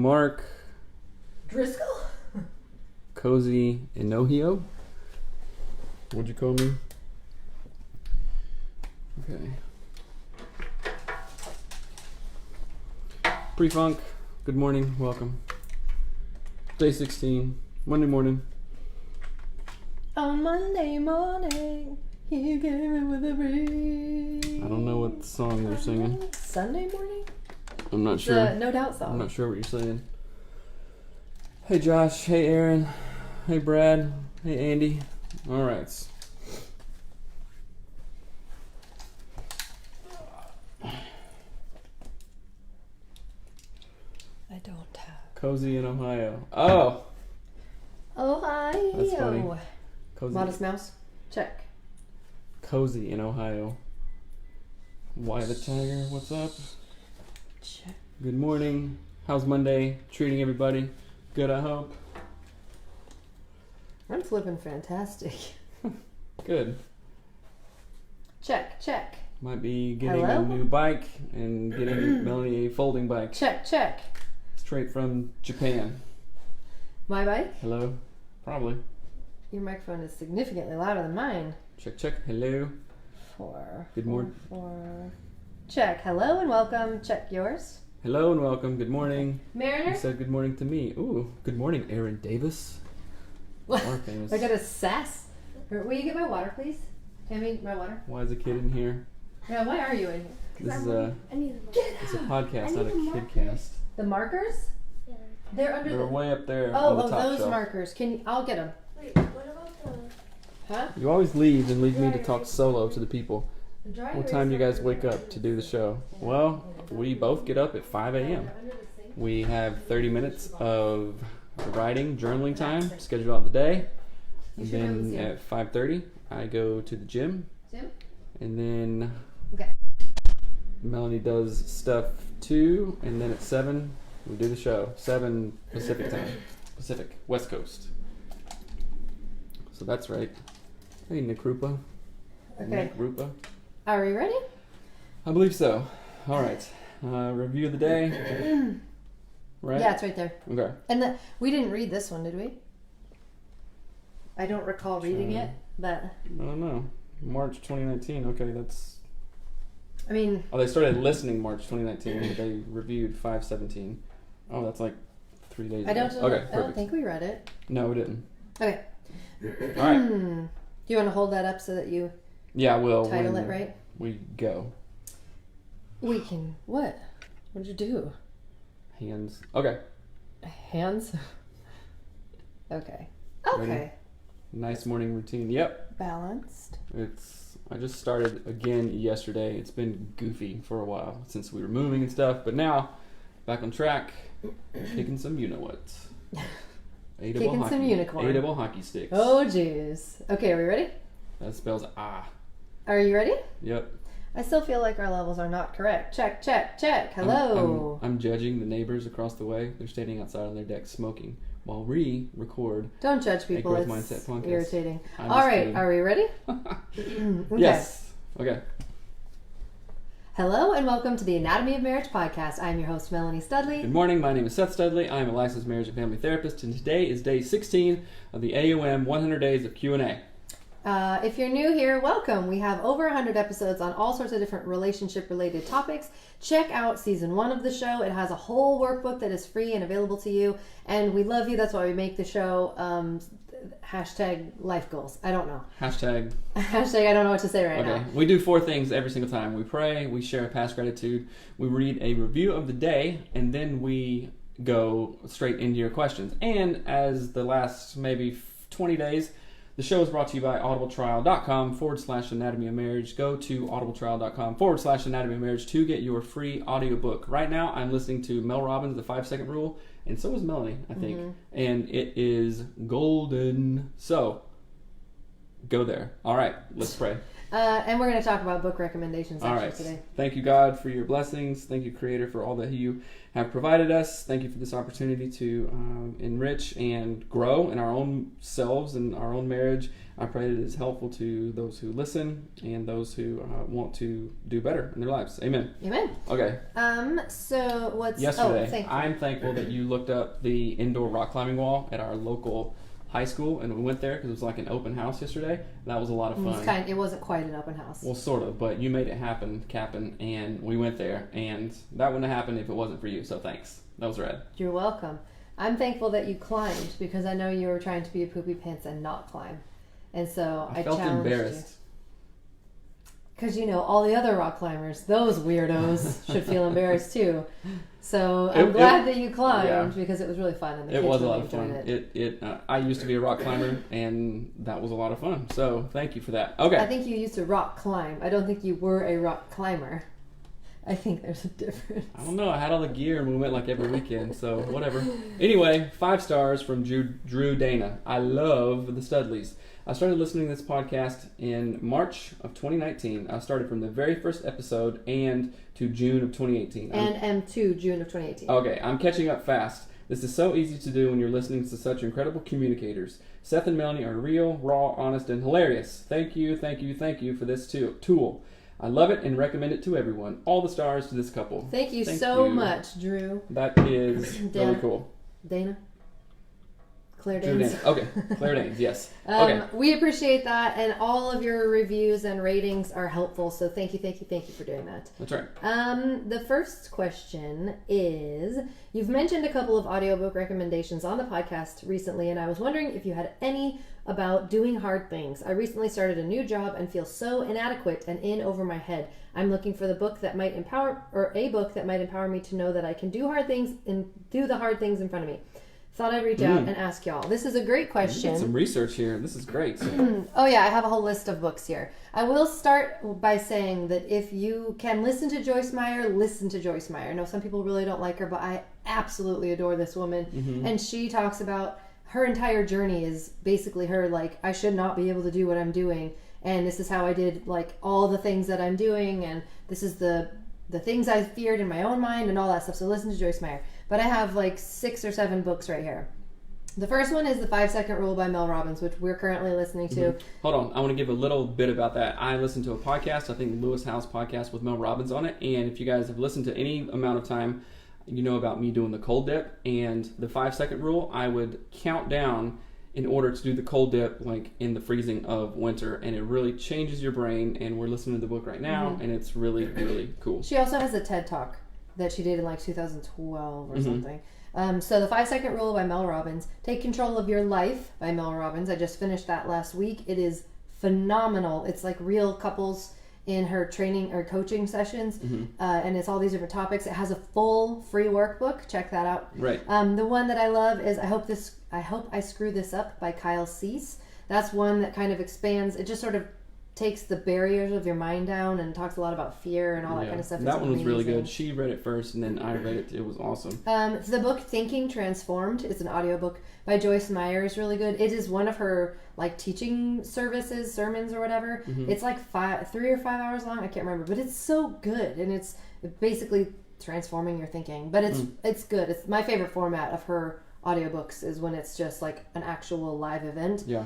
Mark Driscoll? Cozy Inohio. What'd you call me? Okay. Pre-funk. Good morning. Welcome. Day 16. Monday morning. On Monday morning, he came in with a breeze. I don't know what song you're singing. Sunday morning? I'm not It's sure. a No Doubt song. I'm not sure what you're saying. Hey Josh. Hey Aaron. Hey Brad. Hey Andy. All right. I don't have. Cozy in Ohio. Oh. Ohio. That's funny. Cozy. Modest Mouse? Check. Cozy in Ohio. Why the Tiger? What's up? Check. Good morning. How's Monday treating everybody? Good, I hope. I'm flipping fantastic. Good. Check, check. Might be getting Hello? a new bike and getting Melanie a folding bike Check, check. straight from Japan. My bike? Hello? Probably. Your microphone is significantly louder than mine. Check, check. Hello? Four. Good morning. Four. Check. Hello and welcome. Check yours. Hello and welcome. Good morning. Mariner? You said good morning to me. Ooh, good morning, Aaron Davis. More famous. I got a sass. Will you get my water, please? Tammy, my water. Why is a kid in here? Yeah, why are you in here? This is a it's a podcast, not a kidcast. The markers? Yeah. They're under They're the. way up there Oh, on the oh, top those shelf. markers. I'll get them. Wait, what about the... Huh? You always leave and leave me to talk solo to the people. The dry What time do you guys wake up to do the show? Well, we both get up at 5 a.m. We have 30 minutes of writing, journaling time, scheduled out the day. And then at 5:30, I go to the gym. Gym? And then Okay. Melanie does stuff too. And then at 7, we do the show. 7 Pacific time. Pacific, West Coast. So that's right. Hey, Nikrupa. Okay. Nikrupa. Are we ready? I believe so. All right. Review of the day. Right? Yeah, it's right there. Okay. And we didn't read this one, did we? I don't recall reading Sure. it, but I don't know. March 2019. Okay, that's. I mean, Oh, they started listening March 2019, but they reviewed 5/17. Oh, that's like 3 days I ago. don't. Okay, I don't perfect. think we read it. No, we didn't. Okay. All right. Do you want to hold that up so that you Yeah, we'll title when it right? we go. We can. What? What'd you do? Hands. Okay. Hands? Okay. Ready? Okay. Nice morning routine. Yep. Balanced. I just started again yesterday. It's been goofy for a while since we were moving and stuff, but now back on track, kicking some you know what. Kicking some unicorn. Edible hockey sticks. Oh, jeez. Okay, are we ready? That spells ah. Are you ready? Yep. I still feel like our levels are not correct. Check, check, check. Hello. I'm judging the neighbors across the way. They're standing outside on their deck smoking while we record. Don't judge a people. Growth It's Mindset podcast. irritating. I'm All just right, kidding. are we ready? Okay. Yes. Okay. Hello and welcome to the Anatomy of Marriage podcast. I'm your host, Melanie Studley. Good morning. My name is Seth Studley. I am a licensed marriage and family therapist, and today is day 16 of the AOM 100 Days of Q&A. If you're new here, welcome. We have over 100 episodes on all sorts of different relationship-related topics. Check out season 1 of the show. It has a whole workbook that is free and available to you. And we love you. That's why we make the show. Hashtag life goals. I don't know. Hashtag. Hashtag I don't know what to say right Okay. now. We do 4 things every single time. We pray, we share past gratitude, we read a review of the day, and then we go straight into your questions. And as the last maybe 20 days, the show is brought to you by audibletrial.com/anatomy of marriage. Go to audibletrial.com/anatomy of marriage to get your free audiobook. Right now, I'm listening to Mel Robbins' The 5-Second Rule, and so is Melanie, I think. And it is golden. So, go there. All right, let's pray. And we're going to talk about book recommendations All actually right. today. Thank you, God, for your blessings. Thank you, Creator, for all that you have provided us. Thank you for this opportunity to enrich and grow in our own selves and our own marriage. I pray that it is helpful to those who listen and those who want to do better in their lives. Amen. Amen. Okay. So what's Yesterday, thank you. I'm thankful that you looked up the indoor rock climbing wall at our local high school, and we went there because it was like an open house yesterday. That was a lot of fun. It wasn't quite an open house. Well, sort of, but you made it happen, Captain, and we went there, and that wouldn't have happened if it wasn't for you, so thanks. That was rad. You're welcome. I'm thankful that you climbed because I know you were trying to be a poopy pants and not climb. And so I felt challenged embarrassed. Because, all the other rock climbers, those weirdos, should feel embarrassed too. So I'm glad that you climbed because it was really fun. And the It kids was a really lot of fun. enjoyed I used to be a rock climber, and that was a lot of fun. So thank you for that. Okay. I think you used to rock climb. I don't think you were a rock climber. I think there's a difference. I don't know. I had all the gear, and we went like every weekend, so whatever. Anyway, 5 stars from Drew Dana. I love the Studleys. I started listening to this podcast in March of 2019. I started from the very first episode and to June of 2018. And M2, June of 2018. Okay, I'm catching up fast. This is so easy to do when you're listening to such incredible communicators. Seth and Melanie are real, raw, honest, and hilarious. Thank you for this tool. I love it and recommend it to everyone. All the stars to this couple. Thank you so much, Drew. That is really cool. Dana? Claire Danes. Okay, Claire Danes, yes. Okay. We appreciate that, and all of your reviews and ratings are helpful, so thank you for doing that. That's right. The first question is, you've mentioned a couple of audiobook recommendations on the podcast recently, and I was wondering if you had any about doing hard things. I recently started a new job and feel so inadequate and in over my head. I'm looking for a book that might empower me to know that I can do hard things and do the hard things in front of me. Thought I'd reach out and ask y'all. This is a great question. You did some research here. This is great. Oh yeah, I have a whole list of books here. I will start by saying that if you can listen to Joyce Meyer, listen to Joyce Meyer. I know some people really don't like her, but I absolutely adore this woman. Mm-hmm. And she talks about her entire journey is basically her like, I should not be able to do what I'm doing. And this is how I did like all the things that I'm doing. And this is the things I feared in my own mind and all that stuff. So listen to Joyce Meyer. But I have like 6 or 7 books right here. The first one is The 5-Second Rule by Mel Robbins, which we're currently listening to. Mm-hmm. Hold on. I want to give a little bit about that. I listened to a podcast, I think Lewis House podcast with Mel Robbins on it. And if you guys have listened to any amount of time, you know about me doing the cold dip. And the 5-second rule, I would count down in order to do the cold dip like in the freezing of winter, and it really changes your brain. And we're listening to the book right now, and it's really, really cool. She also has a TED Talk that she did in like 2012 or something. So The 5-Second Rule by Mel Robbins. Take Control of Your Life by Mel Robbins. I just finished that last week. It is phenomenal. It's like real couples in her training or coaching sessions, and it's all these different topics. It has a full free workbook. Check that out. Right. The one that I love is I Hope I Screw This Up by Kyle Cease. That's one that kind of expands. It just sort of takes the barriers of your mind down and talks a lot about fear and all that kind of stuff. That one was really good. She read it first, and then I read it. It was awesome. The book Thinking Transformed. It's an audiobook by Joyce Meyer. Is really good. It is one of her like teaching sermons or whatever. It's like 3 or 5 hours long. I can't remember, but it's so good, and it's basically transforming your thinking. But it's good. It's my favorite format of her audiobooks is when it's just like an actual live event. Yeah.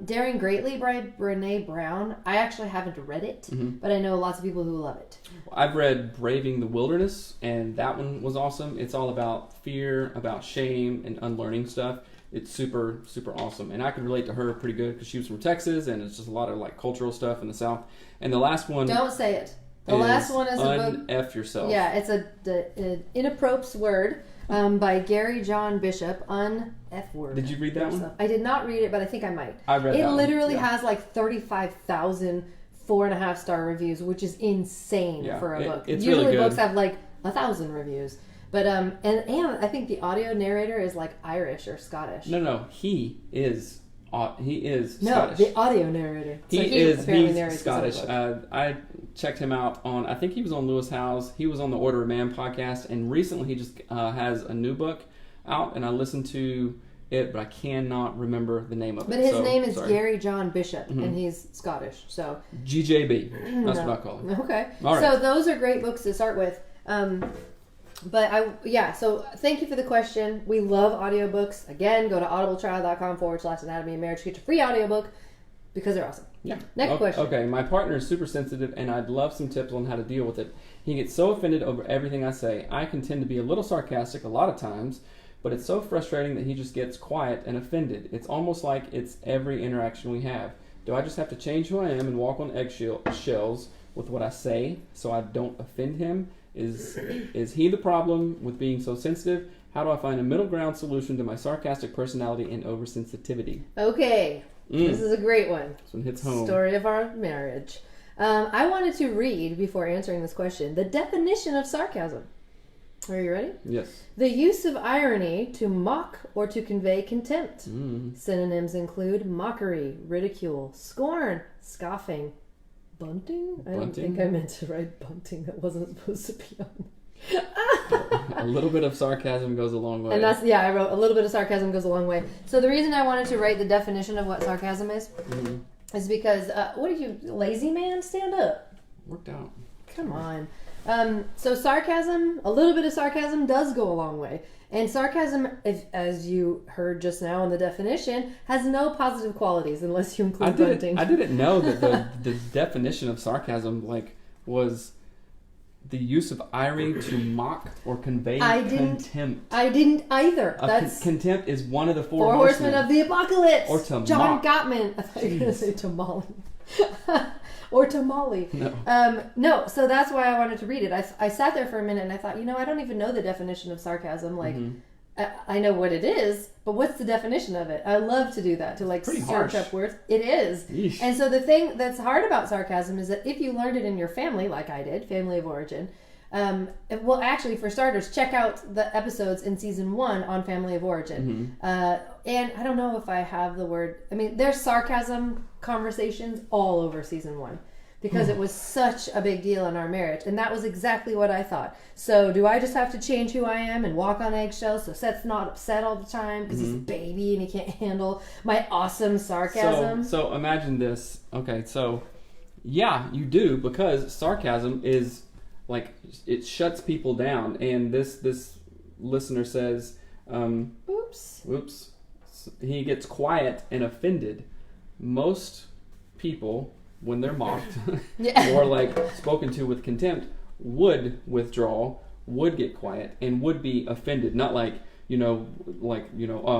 Daring Greatly by Brene Brown. I actually haven't read it, but I know lots of people who love it. I've read Braving the Wilderness, and that one was awesome. It's all about fear, about shame, and unlearning stuff. It's super, super awesome. And I could relate to her pretty good because she was from Texas, and it's just a lot of like cultural stuff in the South. And the last one... Don't say it. The last one is a book... Un-F Yourself. Yeah, it's an inappropriate word. By Gary John Bishop, Un-F Word. Did you read that one? I did not read it, but I think I might. I read that one. It literally has like 35,000 4.5-star reviews, which is insane for a book. It's Usually really good. books have like 1,000 reviews. But and I think the audio narrator is like Irish or Scottish. No, he is Scottish. No, the audio narrator. So he's Scottish. I checked him out on, I think he was on Lewis House. He was on the Order of Man podcast, and recently he just has a new book out, and I listened to it, but I cannot remember the name of But it. his name is sorry. Gary John Bishop, and he's Scottish. So GJB. That's No. what I call him. Okay. All right. So those are great books to start with. So thank you for the question. We love audiobooks. Again, go to audibletrial.com/anatomy of marriage. Get your free audiobook because they're awesome. Yeah. Next question. Okay, my partner is super sensitive, and I'd love some tips on how to deal with it. He gets so offended over everything I say. I can tend to be a little sarcastic a lot of times, but it's so frustrating that he just gets quiet and offended. It's almost like it's every interaction we have. Do I just have to change who I am and walk on eggshells with what I say so I don't offend him? Is he the problem with being so sensitive? How do I find a middle ground solution to my sarcastic personality and oversensitivity? Okay. This is a great one. This one hits home. Story of our marriage. I wanted to read, before answering this question, the definition of sarcasm. Are you ready? Yes. The use of irony to mock or to convey contempt. Synonyms include mockery, ridicule, scorn, scoffing, bunting? I don't Bunting? think I meant to write bunting. That wasn't supposed to be on. A little bit of sarcasm goes a long way. And I wrote a little bit of sarcasm goes a long way. So the reason I wanted to write the definition of what sarcasm is because, what are you, lazy man? Stand up. Worked out. Come on. So sarcasm, a little bit of sarcasm does go a long way. And sarcasm, as you heard just now in the definition, has no positive qualities unless you include bunting. I didn't know that the definition of sarcasm was the use of irony to mock or convey contempt. I didn't either. Contempt is one of the four horsemen of the apocalypse. Or to John mock. Gottman. I thought you were going to say tamale. Or tamale. No. No, so that's why I wanted to read it. I sat there for a minute and I thought, I don't even know the definition of sarcasm. Like, I know what it is, but what's the definition of it? I love to do that, to like Pretty search harsh. up words. It is. Yeesh. And so the thing that's hard about sarcasm is that if you learned it in your family, like I did, family of origin, well, actually, for starters, check out the episodes in season 1 on family of origin. And I don't know if I have the word. I mean, there's sarcasm conversations all over season 1 because it was such a big deal in our marriage. And that was exactly what I thought. So do I just have to change who I am and walk on eggshells so Seth's not upset all the time because he's a baby and he can't handle my awesome sarcasm? So imagine this. Okay, so yeah, you do, because sarcasm is like, it shuts people down. And this listener says, oops, he gets quiet and offended. Most people, when they're mocked or like spoken to with contempt, would withdraw, would get quiet, and would be offended. Not like, oh,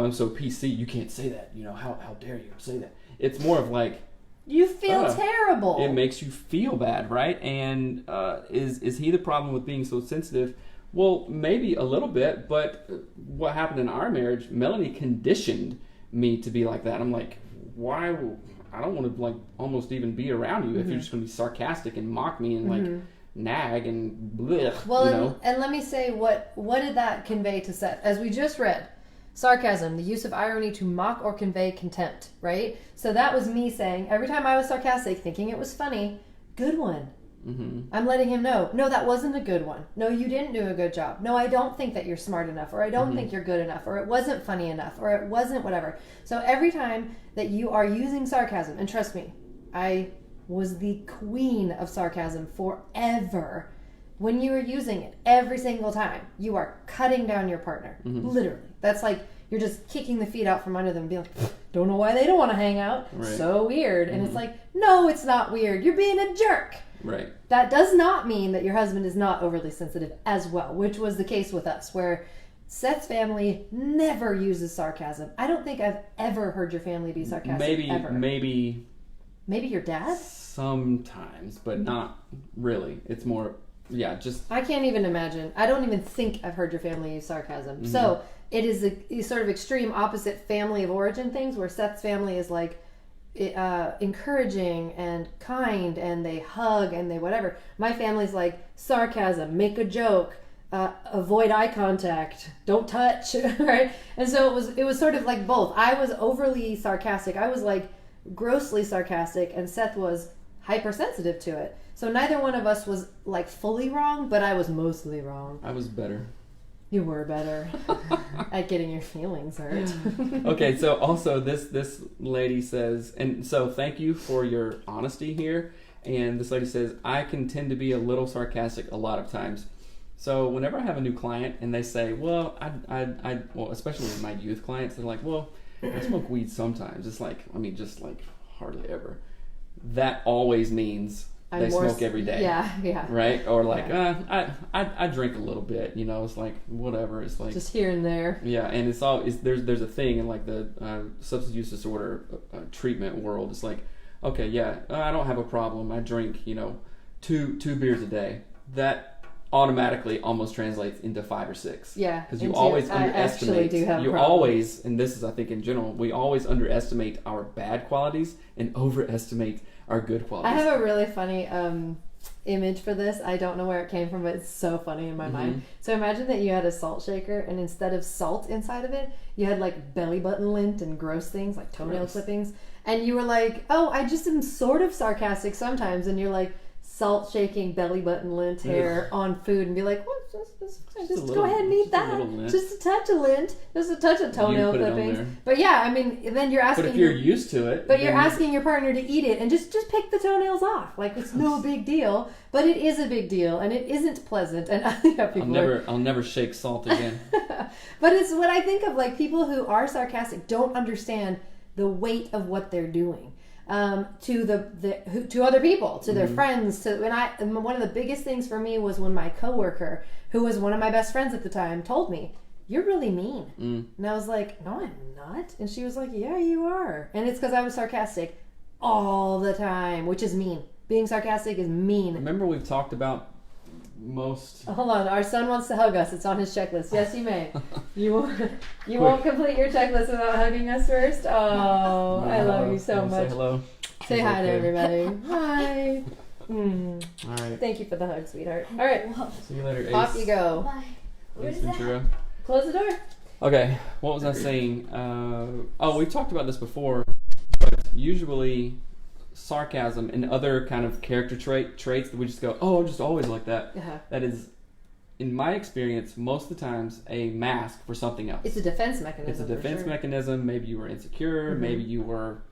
I'm so PC, you can't say that. How dare you say that? It's more of like, you feel terrible. It makes you feel bad, right? And is he the problem with being so sensitive? Well, maybe a little bit, but what happened in our marriage, Melanie conditioned me to be like that. I'm like, why? I don't want to like almost even be around you if you're just going to be sarcastic and mock me and like nag and blech. Well, and let me say, what did that convey to Seth? As we just read, sarcasm, the use of irony to mock or convey contempt, right? So that was me saying, every time I was sarcastic, thinking it was funny, good one. I'm letting him know, no, that wasn't a good one. No, you didn't do a good job. No, I don't think that you're smart enough, or I don't think you're good enough, or it wasn't funny enough, or it wasn't whatever. So every time that you are using sarcasm, and trust me, I was the queen of sarcasm forever. When you are using it every single time, you are cutting down your partner. Literally. That's like you're just kicking the feet out from under them and being like, don't know why they don't want to hang out. Right. So weird. And it's like, no, it's not weird. You're being a jerk. Right. That does not mean that your husband is not overly sensitive as well, which was the case with us, where Seth's family never uses sarcasm. I don't think I've ever heard your family be sarcastic. Maybe your dad? Sometimes, but not really. It's more, just... I can't even imagine. I don't even think I've heard your family use sarcasm. So it is a sort of extreme opposite family of origin things, where Seth's family is like encouraging and kind, and they hug and they whatever. My family's like sarcasm, make a joke, avoid eye contact, don't touch, right? And so it was sort of like both. I was overly sarcastic. I was like grossly sarcastic, and Seth was hypersensitive to it. So neither one of us was like fully wrong, but I was mostly wrong. I was better. You were better. at getting your feelings hurt. Okay, so also this lady says, and so thank you for your honesty here. And this lady says, I can tend to be a little sarcastic a lot of times. So whenever I have a new client and they say, well, well, especially with my youth clients, they're like, well, I smoke weed sometimes. It's like, I mean, just like hardly ever. That always means they smoke every day. Yeah. Right? Or like, I drink a little bit, you know, it's like, whatever. It's like. Just here and there. Yeah, and there's a thing in like the substance use disorder treatment world. It's like, okay, yeah, I don't have a problem. I drink, you know, two beers a day. That automatically almost translates into 5 or 6. Yeah, because you always underestimate. I actually do have a you problem. always, and this is I think in general, we always underestimate our bad qualities and overestimate our good qualities. I have a really funny image for this. I don't know where it came from, but it's so funny in my mind. So imagine that you had a salt shaker, and instead of salt inside of it, you had like belly button lint and gross things like toenail clippings. And you were like, oh, I just am sort of sarcastic sometimes. And you're like, salt shaking belly button lint hair on food, and be like, well, just go ahead and eat that. Just a touch of lint, just a touch of toenail clippings. But yeah, I mean, then you're asking. But if you're used to it, but you're asking your partner to eat it and just pick the toenails off. Like, it's no big deal, but it is a big deal, and it isn't pleasant. And I think I'll never shake salt again. But it's what I think of, like, people who are sarcastic don't understand the weight of what they're doing. To other people, to their friends. One of the biggest things for me was when my coworker, who was one of my best friends at the time, told me, "You're really mean." And I was like, "No, I'm not." And she was like, "Yeah, you are." And it's because I was sarcastic all the time, which is mean. Being sarcastic is mean. Remember, we've talked about most. Hold on, our son wants to hug us. It's on his checklist. Yes, you may. You won't complete your checklist without hugging us first. Oh, I love you so much. Say hello. Say hi to everybody. Hi. All right. Thank you for the hug, sweetheart. All right. See you later, Ace. Off you go. Bye. Ace Ventura. Close the door. Okay, what was I saying? We've talked about this before, but usually sarcasm and other kind of character traits that we just go, oh, I'm just always like that. Uh-huh. That is, in my experience, most of the times a mask for something else. It's a defense mechanism. It's a defense mechanism. Maybe you were insecure. Mm-hmm. Maybe you were,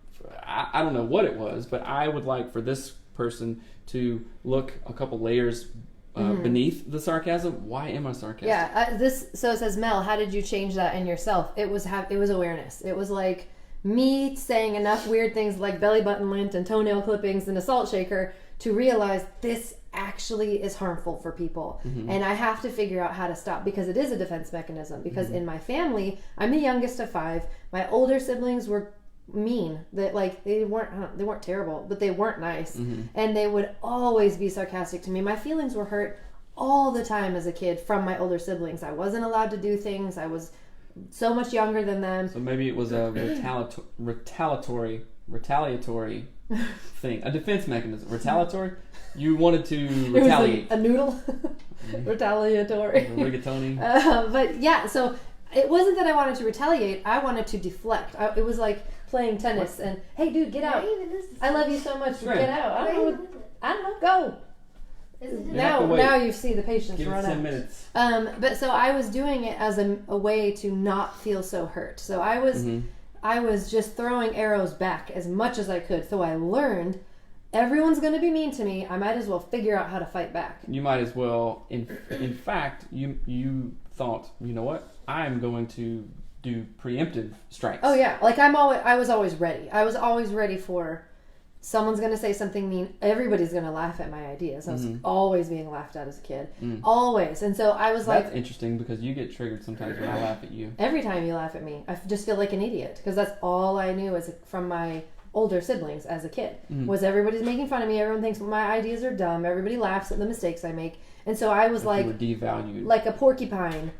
I don't know what it was, but I would like for this person to look a couple layers beneath the sarcasm. Why am I sarcastic? Yeah. So it says, Mel, how did you change that in yourself? It was awareness. It was like me saying enough weird things like belly button lint and toenail clippings and a salt shaker to realize this actually is harmful for people. And I have to figure out how to stop, because it is a defense mechanism. Because in my family, I'm the youngest of 5. My older siblings were mean. That, like, they weren't terrible, but they weren't nice. And they would always be sarcastic to me. My feelings were hurt all the time as a kid from my older siblings. I wasn't allowed to do things. I was so much younger than them. So maybe it was a retaliatory thing, a defense mechanism. Retaliatory? You wanted to retaliate. It was a noodle. Retaliatory. Rigatoni. But yeah, so it wasn't that I wanted to retaliate. I wanted to deflect. It was like playing tennis and, hey, dude, get out. I love you so much. Right. Get out. I don't know. Go. Now you see the patience Give run it 10 out. minutes. But so I was doing it as a way to not feel so hurt. So I was just throwing arrows back as much as I could. So I learned everyone's going to be mean to me. I might as well figure out how to fight back. You might as well. In fact, you thought, you know what? I'm going to do preemptive strikes. Oh yeah, like I was always ready. I was always ready for someone's going to say something mean. Everybody's going to laugh at my ideas. I was always being laughed at as a kid. Always. And so I was like... That's interesting, because you get triggered sometimes when I laugh at you. Every time you laugh at me, I just feel like an idiot, because that's all I knew from my older siblings as a kid. Was everybody's making fun of me. Everyone thinks my ideas are dumb. Everybody laughs at the mistakes I make. And so I was like... You were devalued. Like a porcupine.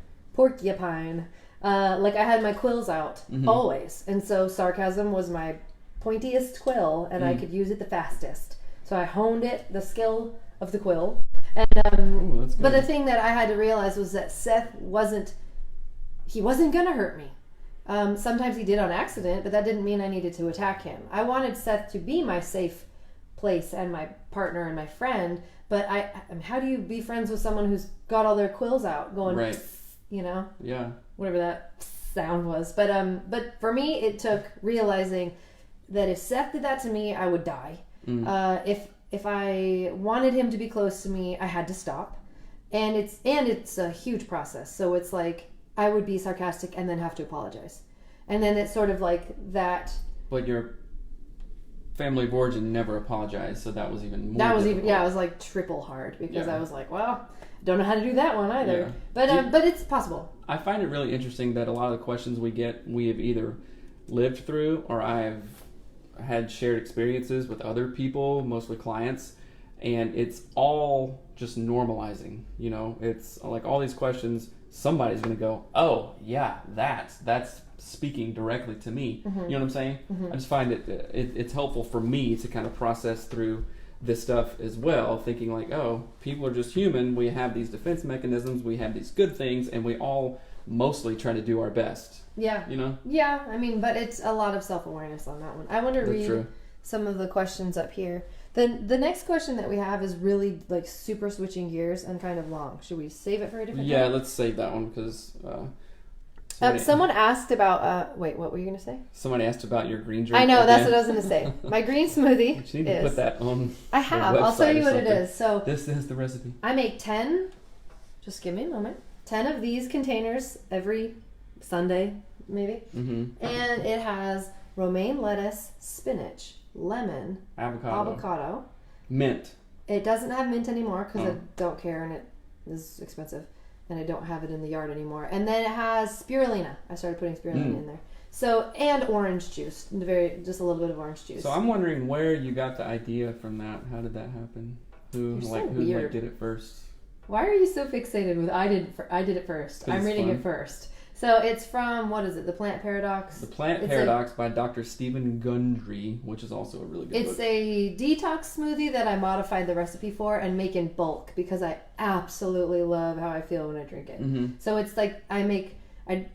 Like I had my quills out always. And so sarcasm was my pointiest quill, and I could use it the fastest. So I honed the skill of the quill. And but the thing that I had to realize was that Seth wasn't gonna hurt me. Sometimes he did on accident, but that didn't mean I needed to attack him. I wanted Seth to be my safe place and my partner and my friend, but how do you be friends with someone who's got all their quills out going, right? You know? Yeah. whatever that sound was. But for me, it took realizing that if Seth did that to me, I would die. If I wanted him to be close to me, I had to stop. And it's a huge process. So it's like I would be sarcastic and then have to apologize. And then it's sort of like that. But your family of origin never apologized, so that was even more. That was difficult. even it was like triple hard because Yeah. I was like, well, don't know how to do that one either. Yeah. But it's possible. I find it really interesting that a lot of the questions we get, we have either lived through or I've had shared experiences with other people, mostly clients, and it's all just normalizing. You know, it's like all these questions, somebody's going to go, oh, yeah, that's speaking directly to me. You know what I'm saying? I just find it's helpful for me to kind of process through this stuff as well, thinking like, oh, people are just human. We have these defense mechanisms. We have these good things, and we all mostly try to do our best. Yeah. You know? Yeah, I mean, but it's a lot of self-awareness on that one. I want to That's read true. some of the questions up here. The next question that we have is really like super switching gears and kind of long. Should we save it for a different Yeah, time? let's save that one because Someone asked about wait, what were you going to say? somebody asked about your green drink. I know, that's again. what I was going to say. My green smoothie You need to is put that on. I have. the I'll show website you or what it something. is. So This is the recipe. I make 10, just give me a moment, 10 of these containers every Sunday, maybe. Mm-hmm. And it has romaine lettuce, spinach, lemon, avocado. Mint. It doesn't have mint anymore because I Oh. don't care and it is expensive. And I don't have it in the yard anymore. And then it has spirulina. I started putting spirulina in there. So, and orange juice. Just a little bit of orange juice. So I'm wondering where you got the idea from that. How did that happen? Who You're so who weird. did it first? Why are you so fixated with I did it first? 'Cause I'm it's reading fun. it first. So it's from, what is it? The Plant Paradox. The Plant It's Paradox by Dr. Stephen Gundry, which is also a really good It's book. a detox smoothie that I modified the recipe for and make in bulk because I absolutely love how I feel when I drink it. Mm-hmm. So it's like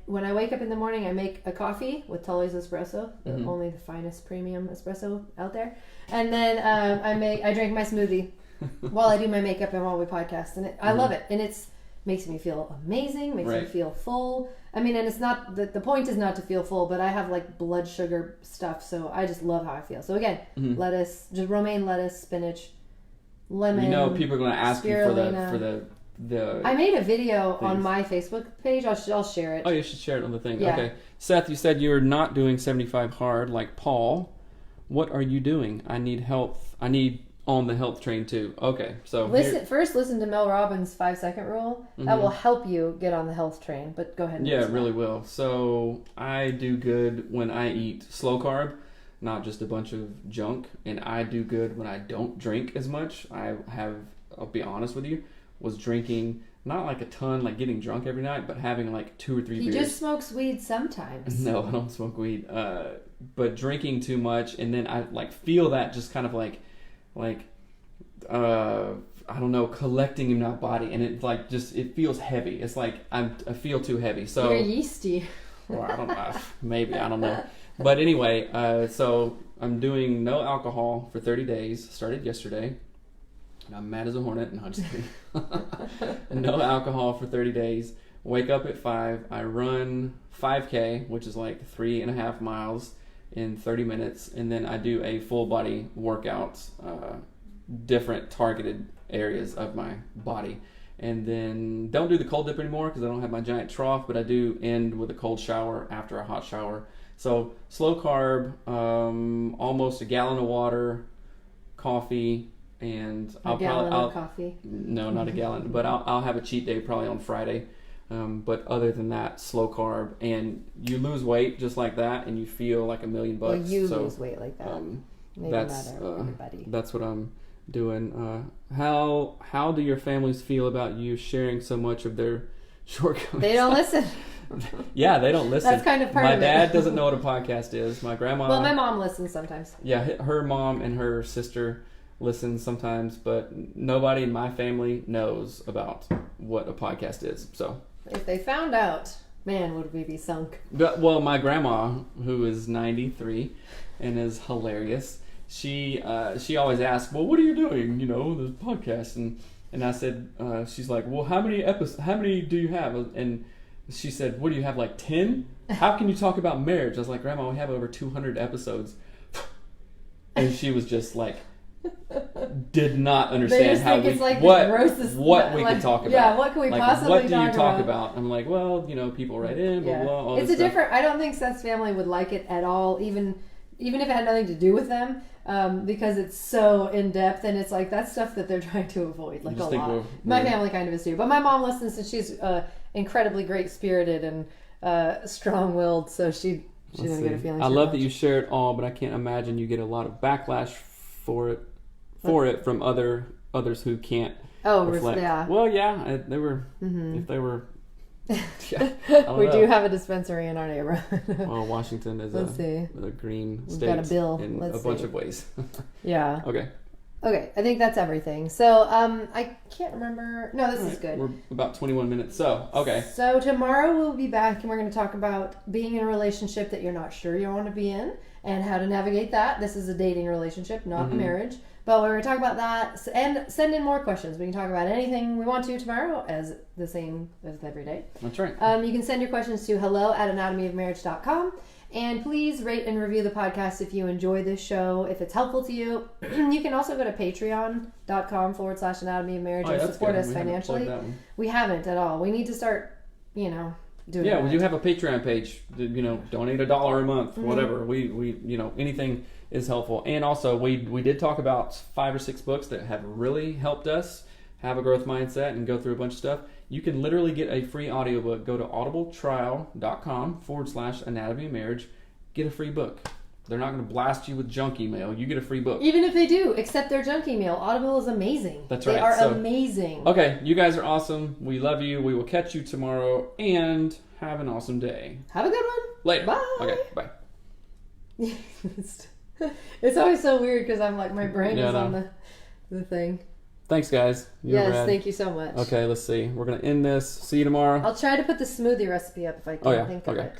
when I wake up in the morning, I make a coffee with Tully's espresso, only the finest premium espresso out there, and then I drink my smoothie while I do my makeup and while we podcast, and I love it, and it's makes me feel amazing, makes me Right. feel full. I mean, and it's not the point is not to feel full, but I have like blood sugar stuff, so I just love how I feel. So again, lettuce, just romaine lettuce, spinach, lemon. You know, people are going to ask you for spirulina. the. I made a video on things. my Facebook page. I'll share it. Oh, you should share it on the thing. Yeah. Okay, Seth, you said you're not doing 75 hard like Paul. What are you doing? I need health. I need on the health train too. Okay, so Listen to Mel Robbins' 5-second rule. That will help you get on the health train. But go ahead. And yeah, it listen. really will. So I do good when I eat slow carb, not just a bunch of junk, and I do good when I don't drink as much. I'll be honest with you, was drinking not like a ton, like getting drunk every night, but having like 2 or 3 He beers. just smokes weed sometimes. No, I don't smoke weed. But drinking too much, and then I like feel that just kind of like I don't know, collecting in my body, and it like just it feels heavy. It's like I feel too heavy. So You're yeasty. well, I don't know, maybe I don't know. But anyway, so I'm doing no alcohol for 30 days. Started yesterday. And I'm mad as a hornet. No, just kidding. No alcohol for 30 days. Wake up at 5. I run 5K, which is like 3.5 miles in 30 minutes. And then I do a full body workout, different targeted areas of my body. And then don't do the cold dip anymore because I don't have my giant trough, but I do end with a cold shower after a hot shower. So slow carb, almost a gallon of water, coffee, and A gallon of coffee. No, not a gallon, but I'll have a cheat day probably on Friday. But other than that, slow carb, and you lose weight just like that, and you feel like $1 million. Well, you so, lose weight like that. Maybe that's not everybody. that's what I'm doing. How do your families feel about you sharing so much of their shortcomings? They don't listen. Yeah, they don't listen. That's kind of part my of it. dad doesn't know what a podcast is. My grandma. Well, my mom listens sometimes. Yeah, her mom and her sister listen sometimes, but nobody in my family knows about what a podcast is. So, If they found out, man, would we be sunk. well, my grandma, who is 93 and is hilarious, she always asks, "Well, what are you doing? You know, this podcast." And I said, she's like, "Well, how many do you have?" And She said, what do you have, like 10? How can you talk about marriage? I was like, Grandma, we have over 200 episodes. And she was just like, did not They understand just how think we, it's like what, the grossest, what we like, could talk about. Yeah, what can we like, possibly what do talk you talk about? about? I'm like, well, people write in, blah, blah, all It's this a stuff. different. I don't think Seth's family would like it at all, even if it had nothing to do with them, because it's so in depth and it's like that's stuff that they're trying to avoid, like a just think lot. we're- My we're- family kind of is too, but my mom listens and she's incredibly great spirited and strong willed, so she Let's doesn't get a see. feeling. I love that you share it all, but I can't imagine you get a lot of backlash for it from others who can't reflect. yeah. Well, yeah, they were. Mm-hmm. If they were, yeah, I don't We know. do have a dispensary in our neighborhood. Well, Washington is Let's see. a green We've state got a bill. in Let's a bunch see. of ways. Yeah. Okay. Okay, I think that's everything. So I can't remember. No, this All is right, good. We're about 21 minutes. So, okay. So tomorrow we'll be back and we're going to talk about being in a relationship that you're not sure you want to be in and how to navigate that. This is a dating relationship, not a Mhm. marriage. But we're going to talk about that and send in more questions. We can talk about anything we want to tomorrow, as the same as every day. That's right. You can send your questions to hello@anatomyofmarriage.com. And please rate and review the podcast if you enjoy this show, if it's helpful to you. You can also go to patreon.com/anatomy of marriage Oh, yeah, and that's support good. us We haven't plugged financially. that one. We haven't at all. We need to start, doing Yeah, that. we do have a Patreon page. Donate $1 a month, Mm-hmm. whatever. We anything is helpful. And also, we did talk about 5 or 6 books that have really helped us have a growth mindset and go through a bunch of stuff. You can literally get a free audiobook. Go to audibletrial.com/anatomy of marriage. Get a free book. They're not going to blast you with junk email. You get a free book. Even if they do, accept their junk email. Audible is amazing. That's They right. are So- amazing. Okay, you guys are awesome. We love you. We will catch you tomorrow and have an awesome day. Have a good one. Later. Bye. Okay, bye. It's always so weird because I'm like, my brain Yeah, is I on know. the thing. Thanks, guys. You're Yes, rad. thank you so much. Okay, let's see. We're going to end this. See you tomorrow. I'll try to put the smoothie recipe up if I can Oh, yeah. think of Okay. it.